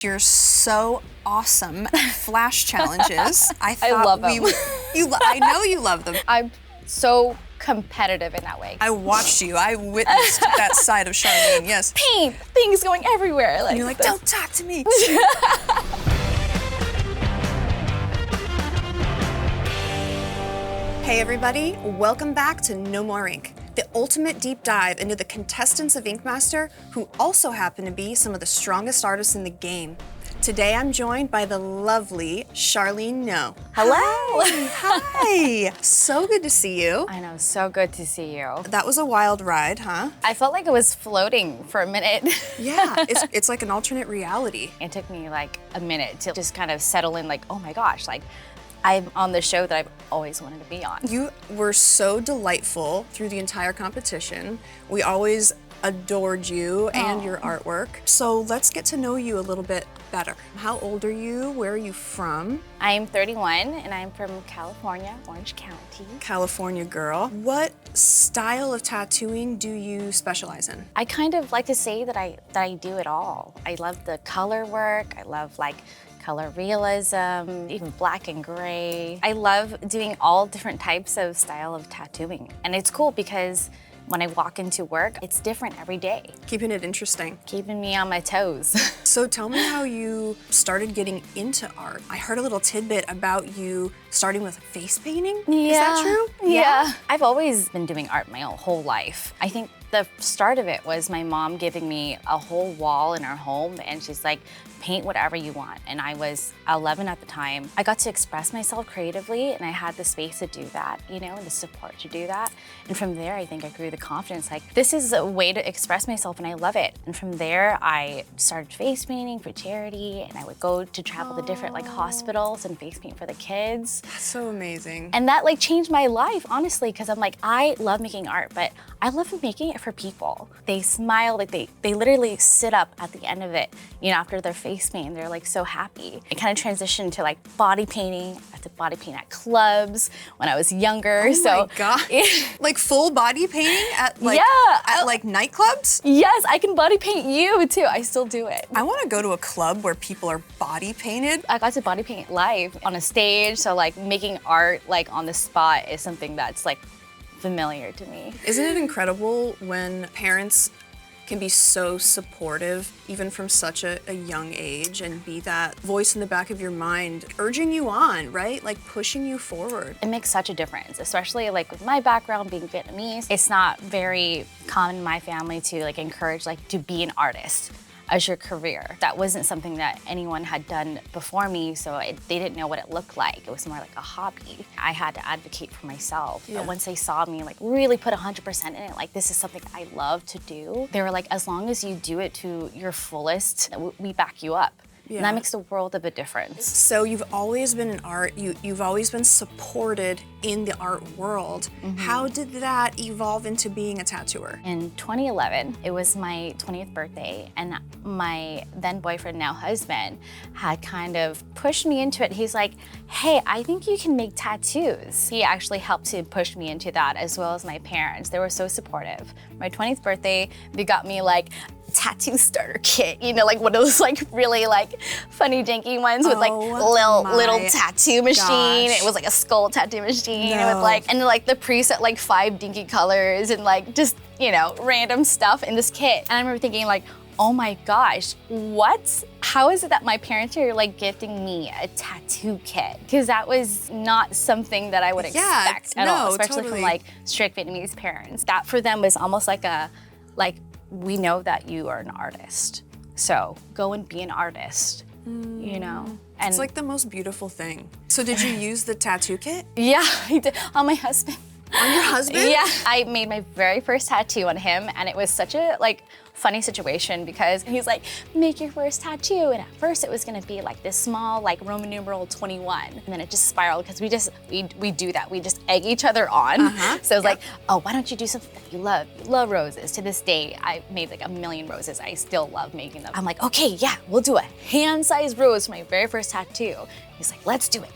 Your so awesome flash challenges. I love them. I know you love them. I'm so competitive in that way. I watched you. I witnessed that side of Charlene. Yes. Paint, things going everywhere. And you're like, don't talk to me. Hey everybody, welcome back to No More Ink, the ultimate deep dive into the contestants of Ink Master who also happen to be some of the strongest artists in the game. Today I'm joined by the lovely Charlene No. Hello. Hi. So good to see you. I know, so good to see you. That was a wild ride, huh? I felt like I was floating for a minute. Yeah, it's like an alternate reality. It took me like a minute to just kind of settle in, like, oh my gosh, like I'm on the show that I've always wanted to be on. You were so delightful through the entire competition. We always adored you and your artwork. So let's get to know you a little bit better. How old are you? Where are you from? I'm 31 and I'm from California, Orange County. California girl. What style of tattooing do you specialize in? I kind of like to say that I do it all. I love the color work. I love like color realism, even black and gray. I love doing all different types of style of tattooing. And it's cool because when I walk into work, it's different every day. Keeping it interesting. Keeping me on my toes. So tell me how you started getting into art. I heard a little tidbit about you starting with face painting. Yeah. Is that true? Yeah. I've always been doing art my whole life. I think the start of it was my mom giving me a whole wall in our home and she's like, paint whatever you want. And I was 11 at the time. I got to express myself creatively and I had the space to do that, you know, and the support to do that. And from there, I think I grew the confidence, like, this is a way to express myself and I love it. And from there, I started face painting for charity and I would go to travel to different like hospitals and face paint for the kids. That's so amazing. And that like changed my life, honestly, because I'm like, I love making art, but I love making it for people. They smile, like they literally sit up at the end of it, you know, after their face paint, they're like so happy. It kind of transitioned to like body painting. I had to body paint at clubs when I was younger. Oh my God. Like full body painting at like, at like nightclubs? Yes, I can body paint you too. I still do it. I want to go to a club where people are body painted. I got to body paint live on a stage, so like making art like on the spot is something that's like familiar to me. Isn't it incredible when parents can be so supportive, even from such a young age, and be that voice in the back of your mind, urging you on, right? Like pushing you forward. It makes such a difference, especially like with my background being Vietnamese. It's not very common in my family to like encourage like to be an artist as your career. That wasn't something that anyone had done before me, so they didn't know what it looked like. It was more like a hobby. I had to advocate for myself. Yeah. But once they saw me like really put 100% in it, like this is something I love to do, they were like, as long as you do it to your fullest, we back you up. Yeah. And that makes the world of a difference. So you've always been in art, you've always been supported in the art world. Mm-hmm. How did that evolve into being a tattooer? In 2011, it was my 20th birthday, and my then boyfriend, now husband, had kind of pushed me into it. He's like, hey, I think you can make tattoos. He actually helped to push me into that, as well as my parents. They were so supportive. My 20th birthday, they got me like tattoo starter kit, you know, like one of those like really like funny janky ones with like little tattoo machine. Gosh. It was like a skull tattoo machine with like, and like the preset like 5 dinky colors and like just, you know, random stuff in this kit. And I remember thinking like, oh my gosh, what? How is it that my parents are like gifting me a tattoo kit? Because that was not something that I would expect at all, especially from like strict Vietnamese parents. That for them was almost like a, like, we know that you are an artist, so go and be an artist, you know? And it's like the most beautiful thing. So did you use the tattoo kit? Yeah, I did, on my husband. On your husband? Yeah, I made my very first tattoo on him, and it was such a like funny situation because he's like, make your first tattoo. And at first it was gonna be like this small, like Roman numeral 21. And then it just spiraled because we do that. We just egg each other on. So it was like, oh, why don't you do something that you love? You love roses. To this day, I made like 1,000,000 roses. I still love making them. I'm like, okay, yeah, we'll do a hand-sized rose for my very first tattoo. He's like, let's do it.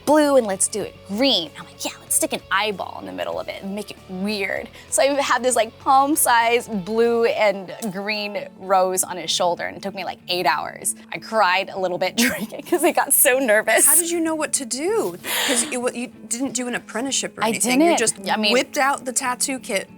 blue and let's do it green. I'm like, yeah, let's stick an eyeball in the middle of it and make it weird. So I have this like palm-sized blue and green rose on his shoulder, and it took me like 8 hours. I cried a little bit during it because I got so nervous. How did you know what to do? Because you didn't do an apprenticeship or anything. I didn't. You just whipped out the tattoo kit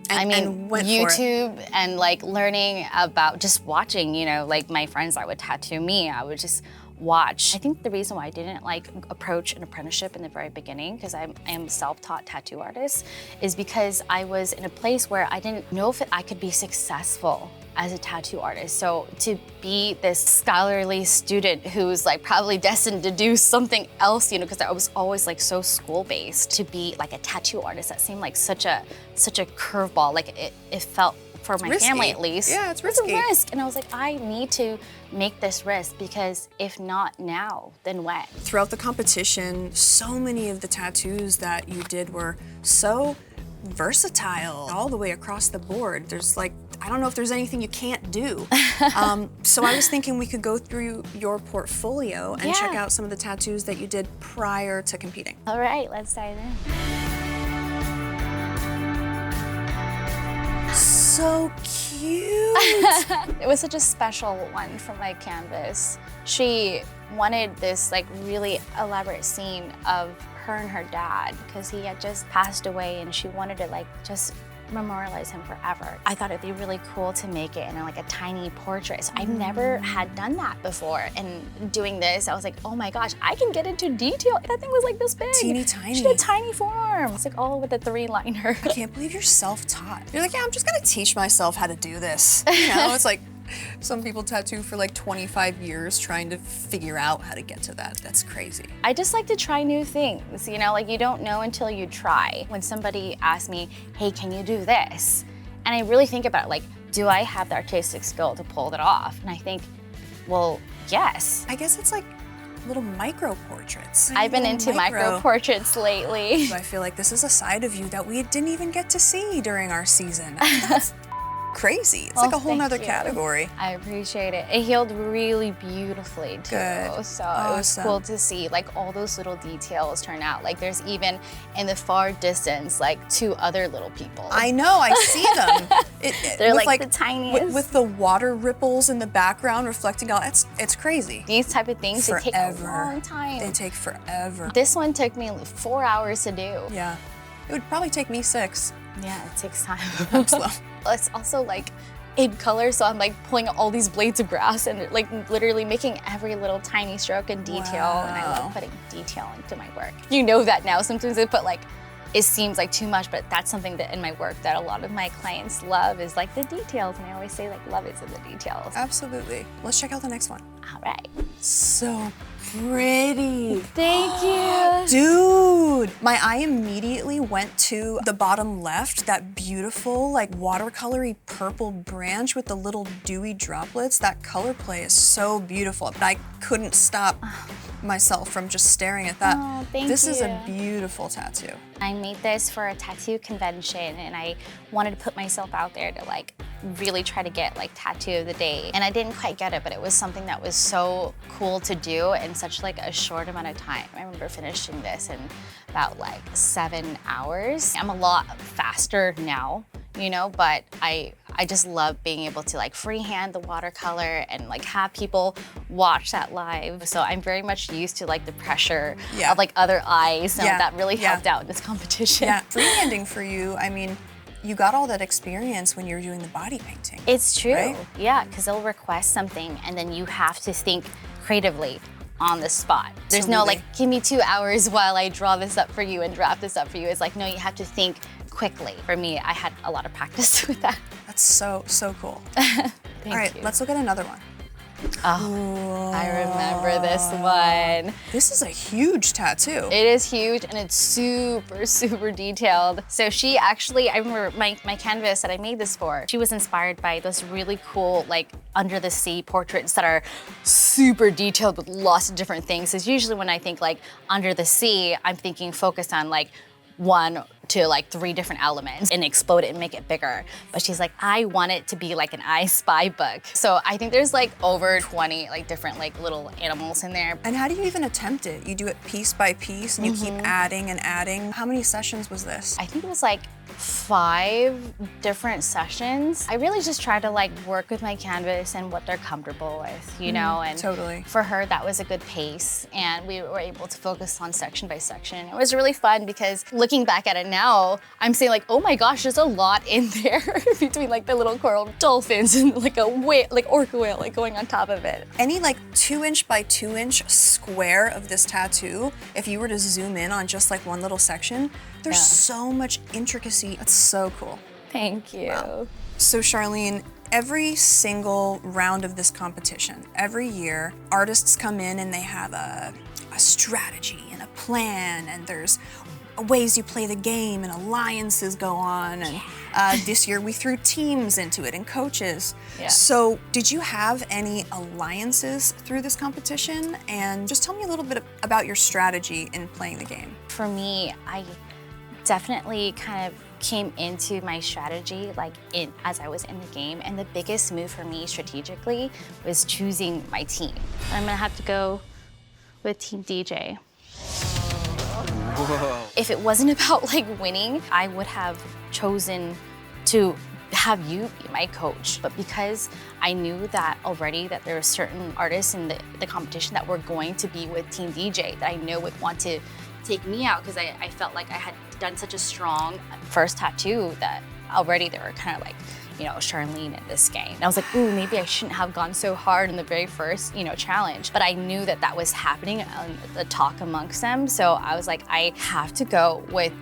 and went YouTube for it. and like learning about just watching, you know, like my friends that would tattoo me, I would just watch. I think the reason why I didn't like approach an apprenticeship in the very beginning, because I am a self-taught tattoo artist, is because I was in a place where I didn't know if I could be successful as a tattoo artist. So to be this scholarly student who's like probably destined to do something else, you know, because I was always like so school-based, to be like a tattoo artist, that seemed like such a curveball. Like it felt, for my family at least. Yeah, it's risky. It's a risk. And I was like, I need to make this risk, because if not now, then when? Throughout the competition, so many of the tattoos that you did were so versatile all the way across the board. There's like, I don't know if there's anything you can't do. So I was thinking we could go through your portfolio and check out some of the tattoos that you did prior to competing. All right, let's dive in. So cute. It was such a special one from my canvas. She wanted this like really elaborate scene of her and her dad, because he had just passed away, and she wanted to like just memorialize him forever. I thought it'd be really cool to make it in like a tiny portrait. So I've never had done that before. And doing this, I was like, oh my gosh, I can get into detail. That thing was like this big. Teeny tiny. She had a tiny form. It's like all with a 3-liner. I can't believe you're self-taught. You're like, yeah, I'm just gonna teach myself how to do this. You know, it's like some people tattoo for like 25 years trying to figure out how to get to that. That's crazy. I just like to try new things, you know, like you don't know until you try. When somebody asks me, hey, can you do this? And I really think about it, like, do I have the artistic skill to pull that off? And I think, well, yes. I guess it's like little micro portraits. I've been into micro portraits lately. I feel like this is a side of you that we didn't even get to see during our season. That's crazy. It's like a whole nother category. I appreciate it. It healed really beautifully too. Good. So it was cool to see like all those little details turn out. Like there's even in the far distance like 2 other little people. I know, I see them. They're like the tiniest. With the water ripples in the background reflecting all, it's crazy. These type of things, they take a long time. They take forever. This one took me 4 hours to do. Yeah. It would probably take me 6. Yeah, it takes time. I'm slow. It's also like in color, so I'm like pulling all these blades of grass and like literally making every little tiny stroke and detail. Wow. And I love putting detail into my work. You know that now. Sometimes I put like, it seems like too much, but that's something that in my work that a lot of my clients love, is like the details. And I always say like love is in the details. Absolutely. Let's check out the next one. All right. So pretty. Thank you. Dude, my eye immediately went to the bottom left, that beautiful like watercolory purple branch with the little dewy droplets. That color play is so beautiful, but I couldn't stop myself from just staring at that. Oh, thank This you. is a beautiful tattoo. I made this for a tattoo convention, and I wanted to put myself out there to like really try to get like tattoo of the day. And I didn't quite get it, but it was something that was so cool to do in such like a short amount of time. I remember finishing this in about like 7 hours. I'm a lot faster now, you know, but I just love being able to like freehand the watercolor and like have people watch that live. So I'm very much used to like the pressure of like other eyes. So that really helped out in this competition. Yeah, freehanding for you, I mean, you got all that experience when you were doing the body painting. It's true, right? Yeah, because they'll request something and then you have to think creatively on the spot. There's no like, give me 2 hours while I draw this up for you and draft this up for you. It's like, no, you have to think quickly. For me, I had a lot of practice with that. That's so cool. Thank All right, you. let's look at another one. Oh, I remember this one. This is a huge tattoo. It is huge and it's super detailed. So she actually, I remember my canvas that I made this for, she was inspired by those really cool like under the sea portraits that are super detailed with lots of different things. Because usually when I think like under the sea, I'm thinking focused on like 1 to like 3 different elements and explode it and make it bigger. But she's like, I want it to be like an I Spy book. So I think there's like over 20 like different like little animals in there. And how do you even attempt it? You do it piece by piece and you keep adding and adding. How many sessions was this? I think it was like 5 different sessions. I really just try to like work with my canvas and what they're comfortable with, you know? And totally. For her, that was a good pace. And we were able to focus on section by section. It was really fun because looking back at it now, I'm saying like, oh my gosh, there's a lot in there between like the little coral dolphins and like a whale, like orca whale, like going on top of it. Any like 2-inch by 2-inch square of this tattoo, if you were to zoom in on just like one little section, there's so much intricacy. That's so cool. Thank you. Wow. So Charlene, every single round of this competition, every year, artists come in and they have a strategy and a plan, and there's ways you play the game and alliances go on. And this year we threw teams into it and coaches. Yeah. So did you have any alliances through this competition? And just tell me a little bit about your strategy in playing the game. For me, I definitely kind of came into my strategy like as I was in the game, and the biggest move for me strategically was choosing my team. I'm gonna have to go with Team DJ. Whoa. If it wasn't about like winning, I would have chosen to have you be my coach. But because I knew that already that there were certain artists in the competition that were going to be with Team DJ that I know would want to take me out, because I felt like I had done such a strong first tattoo that already they were kind of like, you know, Charlene in this game. And I was like, ooh, maybe I shouldn't have gone so hard in the very first, you know, challenge. But I knew that that was happening on the talk amongst them. So I was like, I have to go with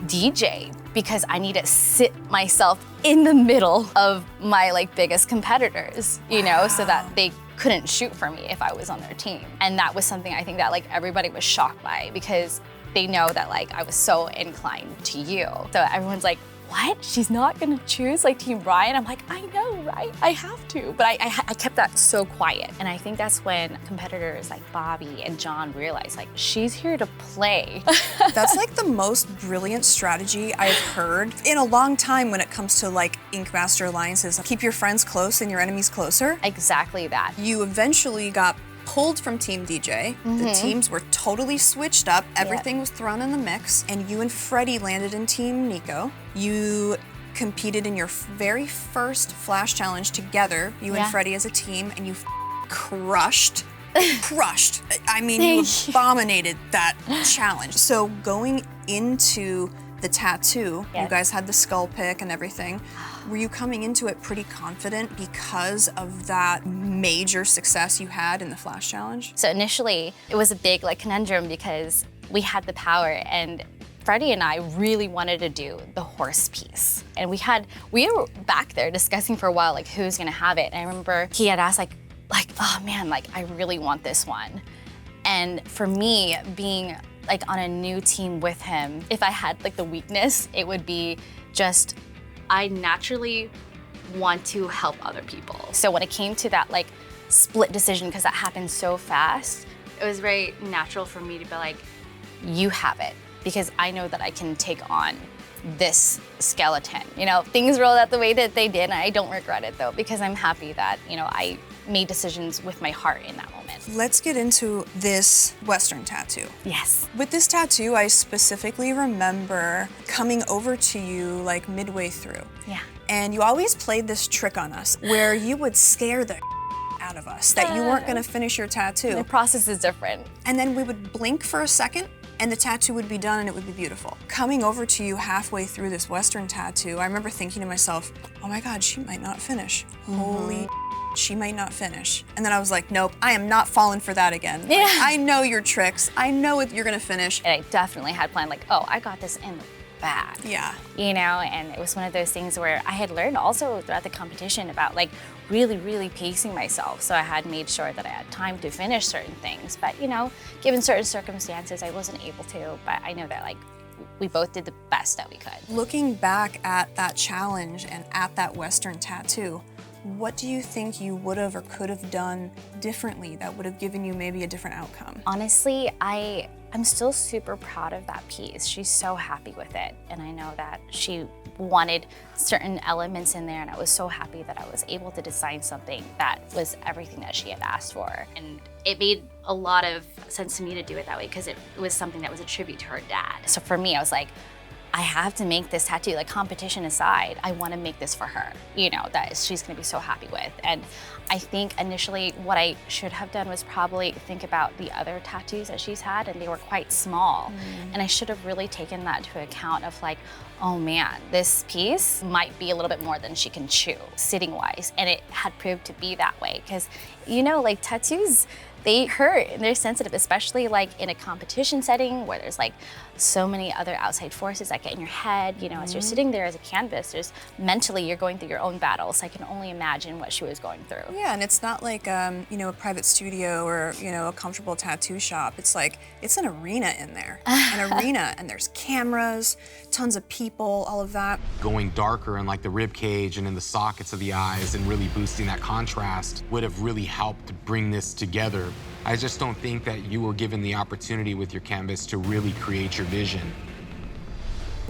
DJ because I need to sit myself in the middle of my like biggest competitors, you know, so that they couldn't shoot for me if I was on their team. And that was something I think that like everybody was shocked by, because they know that like I was so inclined to you. So everyone's like, what? She's not gonna choose like Team Ryan? I'm like, I know, right? I have to. But I kept that so quiet. And I think that's when competitors like Bobby and John realized like, she's here to play. That's like the most brilliant strategy I've heard in a long time when it comes to like Ink Master alliances. Keep your friends close and your enemies closer. Exactly that. You eventually got pulled from Team DJ. The teams were totally switched up. Everything was thrown in the mix. And you and Freddie landed in Team Nico. You competed in your very first Flash Challenge together, you and Freddie as a team, and you crushed. I mean, you abominated that challenge. So going into the tattoo, you guys had the skull pick and everything. Were you coming into it pretty confident because of that major success you had in the Flash Challenge? So initially, it was a big like conundrum because we had the power, and Freddie and I really wanted to do the horse piece. And we were back there discussing for a while like who's gonna have it. And I remember he had asked like, oh man, like I really want this one. And for me, being like on a new team with him, if I had like the weakness, it would be just, I naturally want to help other people. So when it came to that like split decision, because that happened so fast, it was very natural for me to be like, you have it, because I know that I can take on this skeleton. You know, things rolled out the way that they did, and I don't regret it though, because I'm happy that, you know, I made decisions with my heart in that moment. Let's get into this Western tattoo. Yes. With this tattoo, I specifically remember coming over to you like midway through. Yeah. And you always played this trick on us where you would scare the out of us that you weren't gonna finish your tattoo. The process is different. And then we would blink for a second and the tattoo would be done and it would be beautiful. Coming over to you halfway through this Western tattoo, I remember thinking to myself, oh my God, she might not finish. Holy she might not finish. And then I was like, nope, I am not falling for that again. Yeah. Like, I know your tricks. I know you're gonna finish. And I definitely had planned like, oh, I got this in the bag. Yeah. You know, and it was one of those things where I had learned also throughout the competition about like really pacing myself. So I had made sure that I had time to finish certain things. But you know, given certain circumstances, I wasn't able to. But I know that like, we both did the best that we could. Looking back at that challenge and at that Western tattoo, what do you think you would have or could have done differently that would have given you maybe a different outcome? Honestly, I'm still super proud of that piece. She's so happy with it. And I know that she wanted certain elements in there, and I was so happy that I was able to design something that was everything that she had asked for. And it made a lot of sense to me to do it that way because it was something that was a tribute to her dad. So for me, I was like, I have to make this tattoo, like competition aside, I want to make this for her, you know, that she's going to be so happy with. And I think initially what I should have done was probably think about the other tattoos that she's had, and they were quite small. And I should have really taken that into account of like, oh man, this piece might be a little bit more than she can chew, sitting wise. And it had proved to be that way because, you know, like tattoos, they hurt and they're sensitive, especially like in a competition setting where there's like so many other outside forces that get in your head, you know, as you're sitting there as a canvas, there's mentally you're going through your own battles. So I can only imagine what she was going through. Yeah, and it's not like, you know, a private studio or, you know, a comfortable tattoo shop. It's like, it's an arena in there, an arena, and there's cameras, tons of people, all of that. Going darker in like the rib cage and in the sockets of the eyes and really boosting that contrast would have really helped bring this together. I just don't think that you were given the opportunity with your canvas to really create your vision.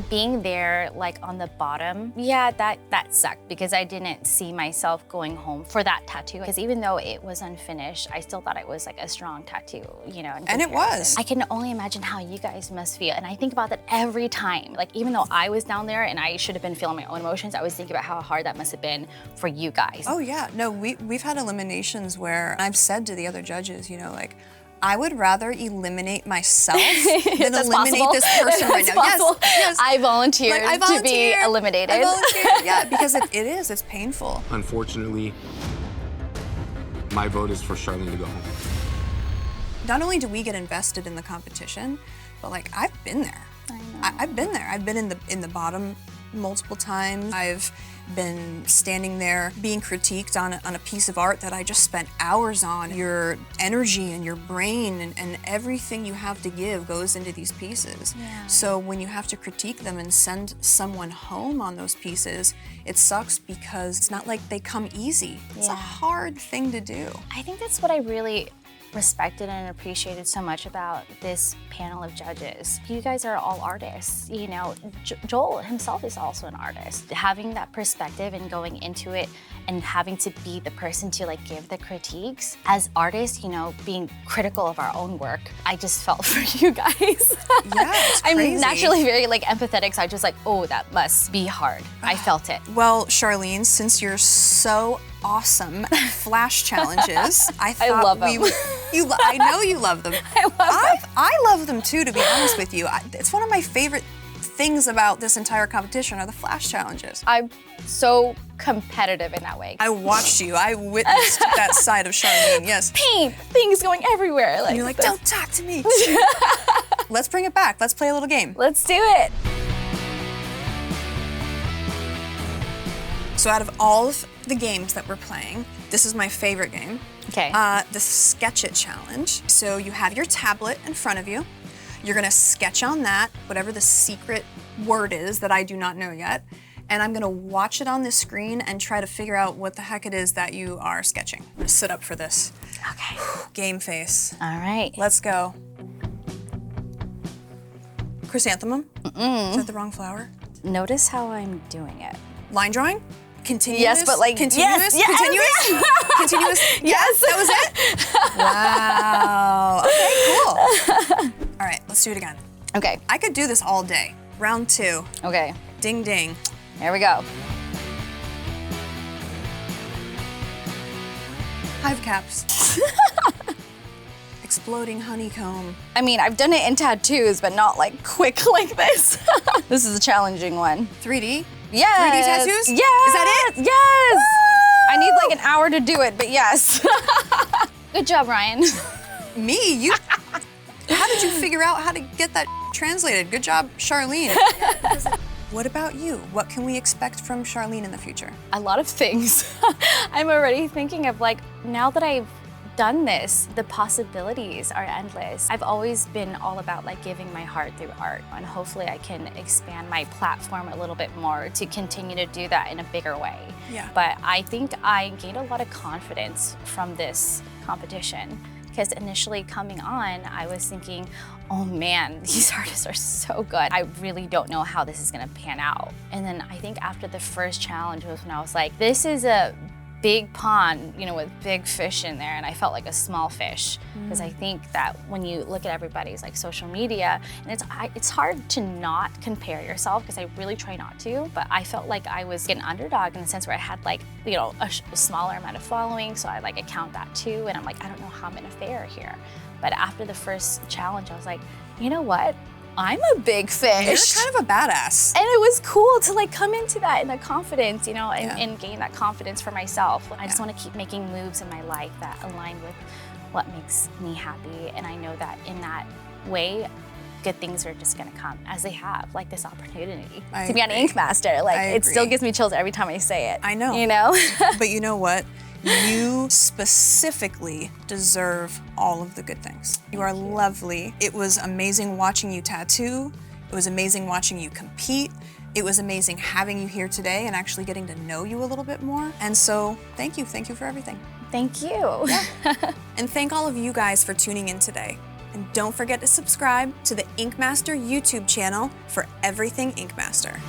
Being there like on the bottom, yeah, that sucked because I didn't see myself going home for that tattoo. Because even though it was unfinished, I still thought it was like a strong tattoo, you know. And it was. I can only imagine how you guys must feel. And I think about that every time. Like even though I was down there and I should have been feeling my own emotions, I was thinking about how hard that must have been for you guys. Oh yeah, no, we've had eliminations where I've said to the other judges, you know, like, I would rather eliminate myself than eliminate this person right now. Possible. Yes. I volunteered to be eliminated. I volunteered, yeah, because it's painful. Unfortunately, my vote is for Charlene to go home. Not only do we get invested in the competition, but like I've been there. I know. I've been there. I've been in the bottom multiple times. I've been standing there being critiqued on a piece of art that I just spent hours on. Your energy and your brain and everything you have to give goes into these pieces. Yeah. So when you have to critique them and send someone home on those pieces, it sucks because it's not like they come easy. It's a hard thing to do. I think that's what I really respected and appreciated so much about this panel of judges. You guys are all artists, you know. Joel himself is also an artist. Having that perspective and going into it and having to be the person to like give the critiques. As artists, you know, being critical of our own work, I just felt for you guys. Yeah, it's crazy. I'm naturally very like empathetic, so I just like, oh, that must be hard. I felt it. Well, Charlene, since you're so awesome at flash challenges, I thought I love them. I know you love them. I love them too, to be honest with you. It's one of my favorite things about this entire competition are the flash challenges. I'm so competitive in that way. I watched you. I witnessed that side of Charlene, yes. Paint, things going everywhere. Like, and you're like, don't talk to me. Let's bring it back. Let's play a little game. Let's do it. So out of all of the games that we're playing, this is my favorite game. Okay. The Sketch It Challenge. So you have your tablet in front of you. You're gonna sketch on that, whatever the secret word is that I do not know yet. And I'm gonna watch it on the screen and try to figure out what the heck it is that you are sketching. I'm gonna sit up for this. Okay. Game face. All right. Let's go. Chrysanthemum? Is that the wrong flower? Notice how I'm doing it. Line drawing? Continuous? Yes, but like, continuous? yes, Continuous? Continuous? Yes. That was it? Wow. Okay, cool. All right, let's do it again. Okay. I could do this all day. Round 2. Okay. Ding, ding. Here we go. Hive caps. Exploding honeycomb. I mean, I've done it in tattoos, but not like quick like this. This is a challenging one. 3D? Yes. 3D tattoos? Yes. Is that it? Yes. Woo! I need like an hour to do it, but yes. Good job, Ryan. Me? You? How did you figure out how to get that translated? Good job, Charlene. What about you? What can we expect from Charlene in the future? A lot of things. I'm already thinking of like, now that I've done this, the possibilities are endless. I've always been all about like giving my heart through art, and hopefully I can expand my platform a little bit more to continue to do that in a bigger way. Yeah. But I think I gained a lot of confidence from this competition, because initially coming on, I was thinking, oh man, these artists are so good. I really don't know how this is gonna pan out. And then I think after the first challenge was when I was like, this is a big pond, you know, with big fish in there, and I felt like a small fish. Because I think that when you look at everybody's like social media, and it's hard to not compare yourself, because I really try not to, but I felt like I was an underdog in the sense where I had like, you know, a smaller amount of following, so I like account that too, and I'm like, I don't know how I'm gonna fare here. But after the first challenge, I was like, you know what? I'm a big fish. You're kind of a badass. And it was cool to like come into that in the confidence, you know, and gain that confidence for myself. I just want to keep making moves in my life that align with what makes me happy. And I know that in that way, good things are just gonna come, as they have, like this opportunity to be on Ink Master. Like it still gives me chills every time I say it. I know. You know? But you know what? You specifically deserve all of the good things. You are lovely. It was amazing watching you tattoo. It was amazing watching you compete. It was amazing having you here today and actually getting to know you a little bit more. And so thank you for everything. Thank you. Yeah. And thank all of you guys for tuning in today. And don't forget to subscribe to the Ink Master YouTube channel for everything Ink Master.